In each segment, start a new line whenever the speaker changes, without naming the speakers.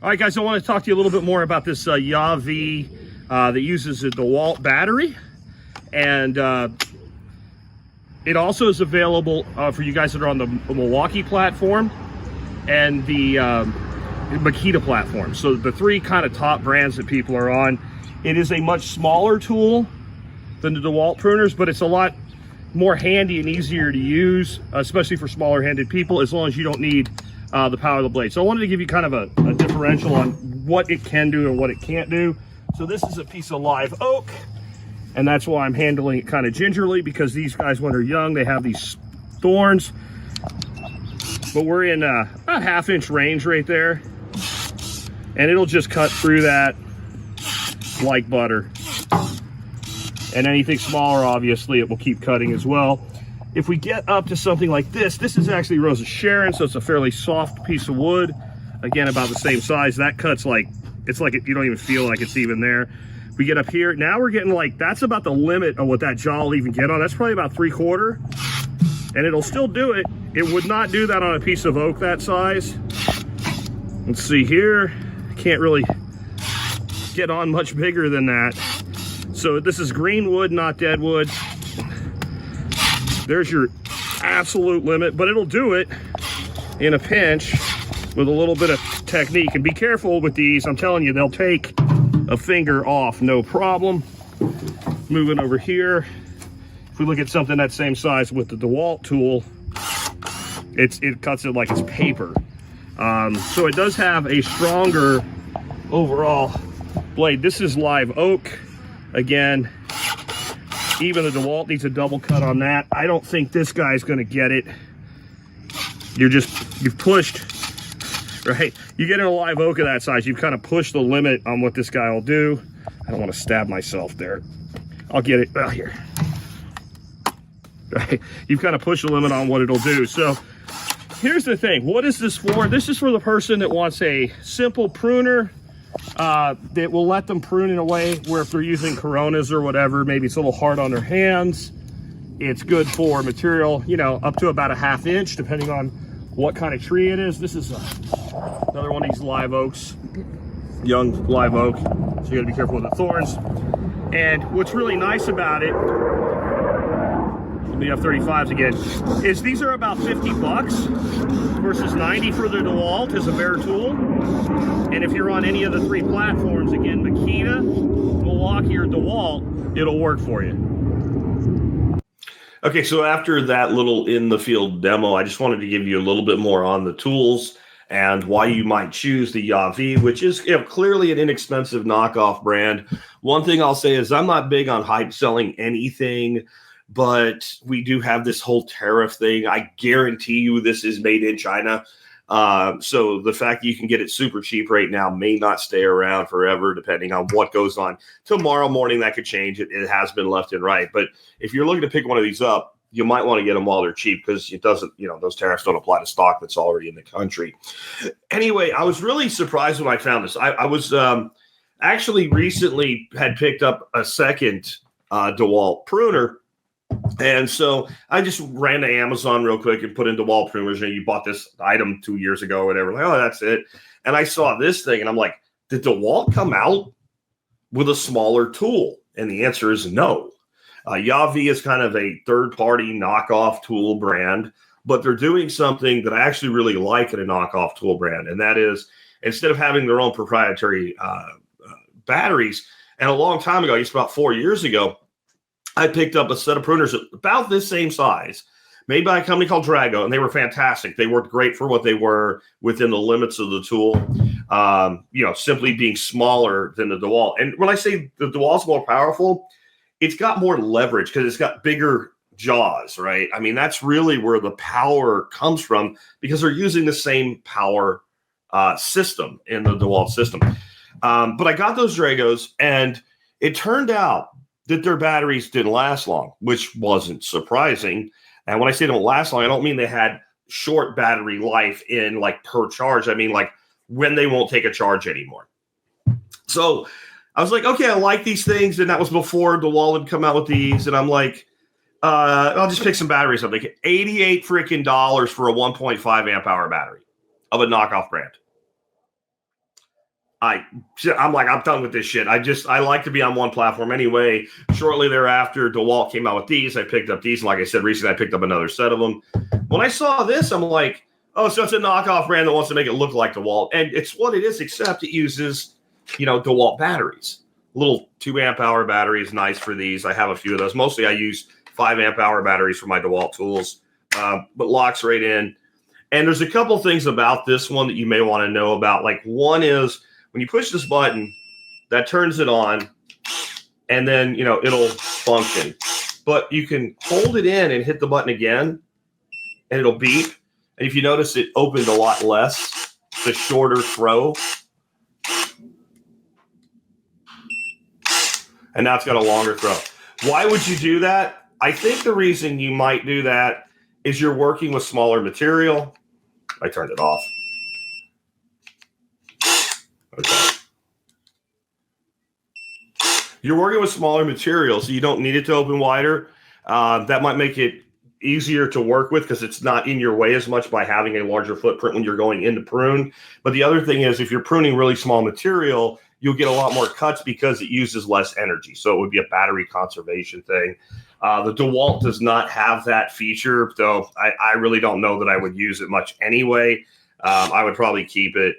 All right, guys, I want to talk to you a little bit more about this YAWV that uses a DeWalt battery. And it also is available for you guys that are on the Milwaukee platform and the Makita platform. So the three kind of top brands that people are on. It is a much smaller tool than the DeWalt pruners, but it's a lot more handy and easier to use, especially for smaller handed people, as long as you don't need the power of the blade. So I wanted to give you kind of a differential on what it can do and what it can't do. So this is a piece of live oak, and that's why I'm handling it kind of gingerly, because these guys, when they're young, they have these thorns. But we're in about 1/2 inch range right there, and it'll just cut through that like butter. And anything smaller, obviously, it will keep cutting as well. If we get up to something like this, this is actually Rosa Sharon, so it's a fairly soft piece of wood. Again, about the same size. That cuts like, it's like you don't even feel like it's even there. We get up here, now we're getting like, that's about the limit of what that jaw will even get on. That's probably about 3/4, and it'll still do it. It would not do that on a piece of oak that size. Let's see here, can't really get on much bigger than that. So this is green wood, not dead wood. There's your absolute limit, but it'll do it in a pinch with a little bit of technique. And be careful with these. I'm telling you, they'll take a finger off, no problem. Moving over here, if we look at something that same size with the DeWalt tool, it cuts it like it's paper. So it does have a stronger overall blade. This is live oak. Again, even the DeWalt needs a double cut on that. I don't think this guy's gonna get it. You've pushed, right? You get in a live oak of that size, you've kind of pushed the limit on what this guy will do. I don't want to stab myself there. I'll get it out here. Right? You've kind of pushed the limit on what it'll do. So here's the thing. What is this for? This is for the person that wants a simple pruner that will let them prune in a way where if they're using Coronas or whatever, maybe it's a little hard on their hands. It's good for material, you know, up to about a 1/2 inch, depending on what kind of tree it is. This is another one of these live oaks, young live oak. So you gotta be careful with the thorns. And what's really nice about it, the F-35s again, is these are about 50 bucks versus 90 for the DeWalt as a bare tool. And if you're on any of the three platforms, again, Makita, Milwaukee, or DeWalt, it'll work for you.
Okay, so after that little in the field demo, I just wanted to give you a little bit more on the tools and why you might choose the YAWV, which is, you know, clearly an inexpensive knockoff brand. One thing I'll say is I'm not big on hype selling anything, but we do have this whole tariff thing. I guarantee you this is made in China. So the fact that you can get it super cheap right now may not stay around forever, depending on what goes on. Tomorrow morning, that could change. It has been left and right. But if you're looking to pick one of these up, you might want to get them while they're cheap, because it doesn't, you know, those tariffs don't apply to stock that's already in the country. Anyway, I was really surprised when I found this. I was actually recently had picked up a second DeWalt pruner. And so I just ran to Amazon real quick and put in DeWalt pruners. And you bought this item 2 years ago or whatever. Like, oh, that's it. And I saw this thing and I'm like, did DeWalt come out with a smaller tool? And the answer is no. YAWV is kind of a third-party knockoff tool brand, but they're doing something that I actually really like in a knockoff tool brand. And that is, instead of having their own proprietary batteries, and a long time ago, just about 4 years ago, I picked up a set of pruners about this same size, made by a company called Drago, and they were fantastic. They worked great for what they were within the limits of the tool, you know, simply being smaller than the DeWalt. And when I say the DeWalt's more powerful, it's got more leverage because it's got bigger jaws, right? I mean, that's really where the power comes from, because they're using the same power system in the DeWalt system. But I got those Dragos, and it turned out that their batteries didn't last long, which wasn't surprising. And when I say don't last long, I don't mean they had short battery life in like per charge. I mean like when they won't take a charge anymore. So I was like, okay, I like these things. And that was before DeWalt had come out with these. And I'm like, I'll just pick some batteries up. Like $88 freaking for a 1.5 amp hour battery of a knockoff brand. I'm like, I'm done with this shit. I like to be on one platform anyway. Shortly thereafter, DeWalt came out with these. I picked up these. And like I said, recently I picked up another set of them. When I saw this, I'm like, oh, so it's a knockoff brand that wants to make it look like DeWalt. And it's what it is, except it uses, DeWalt batteries. Little 2 amp hour batteries, nice for these. I have a few of those. Mostly I use 5 amp hour batteries for my DeWalt tools, but locks right in. And there's a couple things about this one that you may want to know about. Like, one is when you push this button, that turns it on, and then, it'll function. But you can hold it in and hit the button again, and it'll beep. And if you notice, it opened a lot less. It's a shorter throw. And now it's got a longer throw. Why would you do that? I think the reason you might do that is you're working with smaller material. I turned it off. Okay. You're working with smaller material, so you don't need it to open wider. That might make it easier to work with because it's not in your way as much by having a larger footprint when you're going into prune. But the other thing is, if you're pruning really small material, you'll get a lot more cuts because it uses less energy. So it would be a battery conservation thing. The DeWalt does not have that feature, though I really don't know that I would use it much anyway. I would probably keep it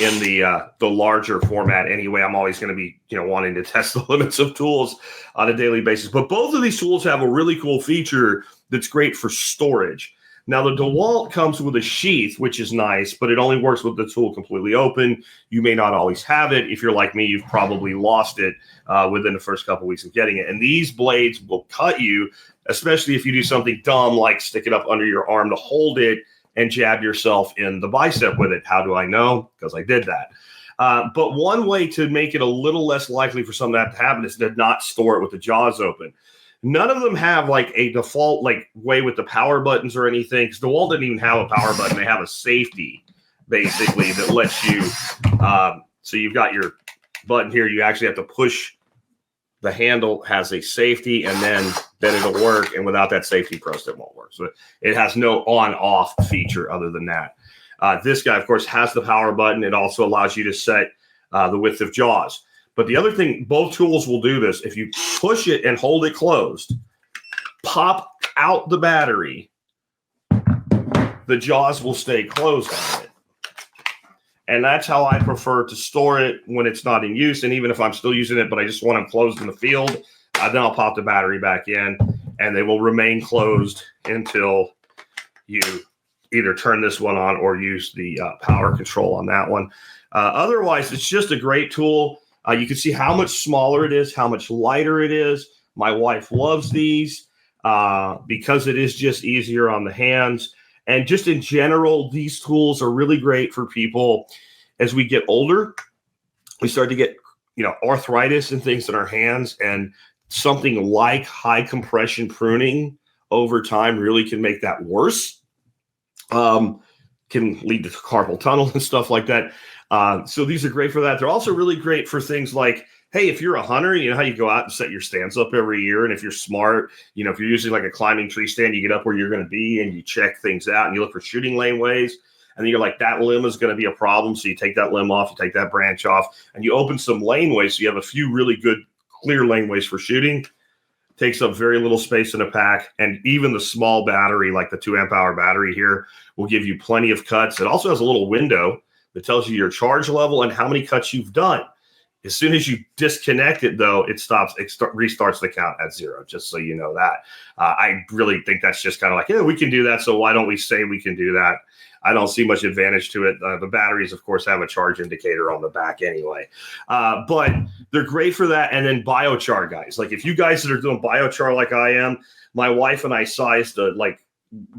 in the larger format anyway. I'm always going to be, wanting to test the limits of tools on a daily basis. But both of these tools have a really cool feature that's great for storage. Now, the DeWalt comes with a sheath, which is nice, but it only works with the tool completely open. You may not always have it. If you're like me, you've probably lost it within the first couple weeks of getting it. And these blades will cut you, especially if you do something dumb like stick it up under your arm to hold it and jab yourself in the bicep with it. How do I know? Because I did that. But one way to make it a little less likely for something like that to happen is to not store it with the jaws open. None of them have like a default way with the power buttons or anything, because DeWalt didn't even have a power button. They have a safety basically that lets you. So you've got your button here. You actually have to push. The handle has a safety, and then it'll work. And without that safety post, it won't work. So it has no on-off feature other than that. This guy, of course, has the power button. It also allows you to set the width of jaws. But the other thing, both tools will do this. If you push it and hold it closed, pop out the battery, the jaws will stay closed on it. And that's how I prefer to store it when it's not in use. And even if I'm still using it, but I just want them closed in the field, then I'll pop the battery back in, and they will remain closed until you either turn this one on or use the power control on that one. Otherwise, it's just a great tool. You can see how much smaller it is, how much lighter it is. My wife loves these because it is just easier on the hands. And just in general, these tools are really great for people as we get older. We start to get, arthritis and things in our hands, and something like high compression pruning over time really can make that worse. Can lead to carpal tunnel and stuff like that. So these are great for that. They're also really great for things like, hey, if you're a hunter, you know how you go out and set your stands up every year. And if you're smart, if you're using like a climbing tree stand, you get up where you're going to be and you check things out and you look for shooting laneways. And then you're like, that limb is going to be a problem. So you take that limb off, you take that branch off, and you open some laneways. So you have a few really good, clear laneways for shooting. Takes up very little space in a pack. And even the small battery, like the 2 amp hour battery here, will give you plenty of cuts. It also has a little window that tells you your charge level and how many cuts you've done. As soon as you disconnect it, though, it restarts the count at 0, just so you know that. I really think that's just kind of like, yeah, we can do that, so why don't we say we can do that? I don't see much advantage to it. The batteries, of course, have a charge indicator on the back anyway. But they're great for that. And then biochar, guys. Like, if you guys that are doing biochar like I am, my wife and I sized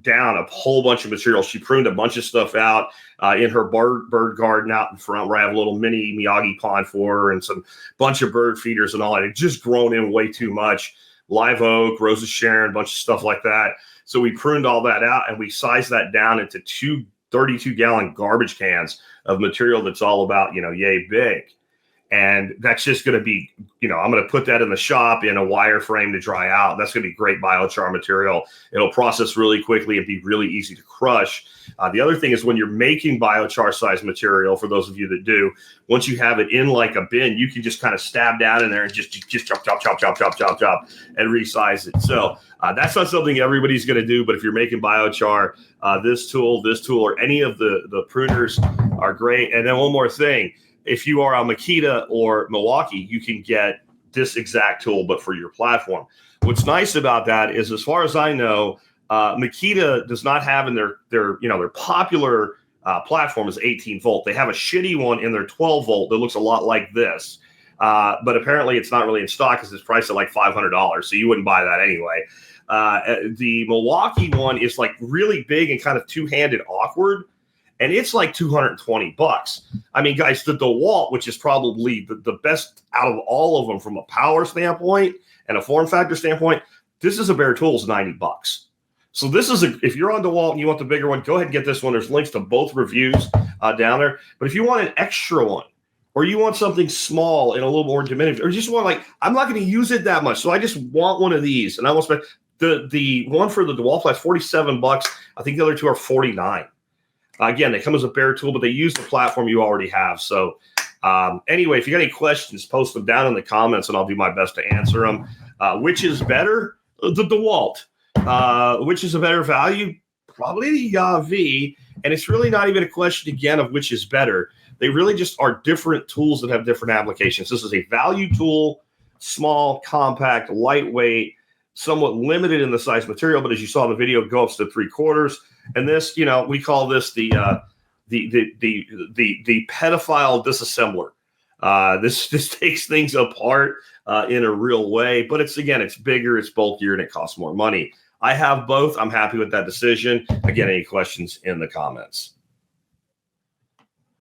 down a whole bunch of material. She pruned a bunch of stuff out in her bird garden out in front, where I have a little mini Miyagi pond for her and some bunch of bird feeders and all that. It just grown in way too much. Live oak, Rose of Sharon, a bunch of stuff like that. So we pruned all that out, and we sized that down into 2 32-gallon garbage cans of material that's all about, yay big. And that's just going to be, I'm going to put that in the shop in a wire frame to dry out. That's going to be great biochar material. It'll process really quickly and be really easy to crush. The other thing is when you're making biochar size material, for those of you that do, once you have it in like a bin, you can just kind of stab down in there and just chop, and resize it. So that's not something everybody's going to do. But if you're making biochar, this tool, or any of the pruners are great. And then one more thing. If you are on Makita or Milwaukee, you can get this exact tool, but for your platform. What's nice about that is, as far as I know, Makita does not have in their popular platform is 18 volt. They have a shitty one in their 12 volt that looks a lot like this, but apparently it's not really in stock because it's priced at like $500, so you wouldn't buy that anyway. The Milwaukee one is like really big and kind of two-handed awkward. And it's like $220. I mean, guys, the DeWalt, which is probably the best out of all of them from a power standpoint and a form factor standpoint, this is a bare tools $90. So this is if you're on DeWalt and you want the bigger one, go ahead and get this one. There's links to both reviews down there. But if you want an extra one, or you want something small and a little more diminutive, or you just want I'm not going to use it that much, so I just want one of these, and I will spend the one for the DeWalt is $47. I think the other two are $49. Again, they come as a bare tool, but they use the platform you already have. So anyway, if you got any questions, post them down in the comments, and I'll do my best to answer them. Which is better? The DeWalt. Which is a better value? Probably the YAWV. And it's really not even a question, again, of which is better. They really just are different tools that have different applications. This is a value tool, small, compact, lightweight, somewhat limited in the size material, but as you saw in the video, go up to 3/4. And this, we call this the pedophile disassembler. This takes things apart in a real way, but it's bigger, it's bulkier, and it costs more money. I have both. I'm happy with that decision. Again, any questions in the comments?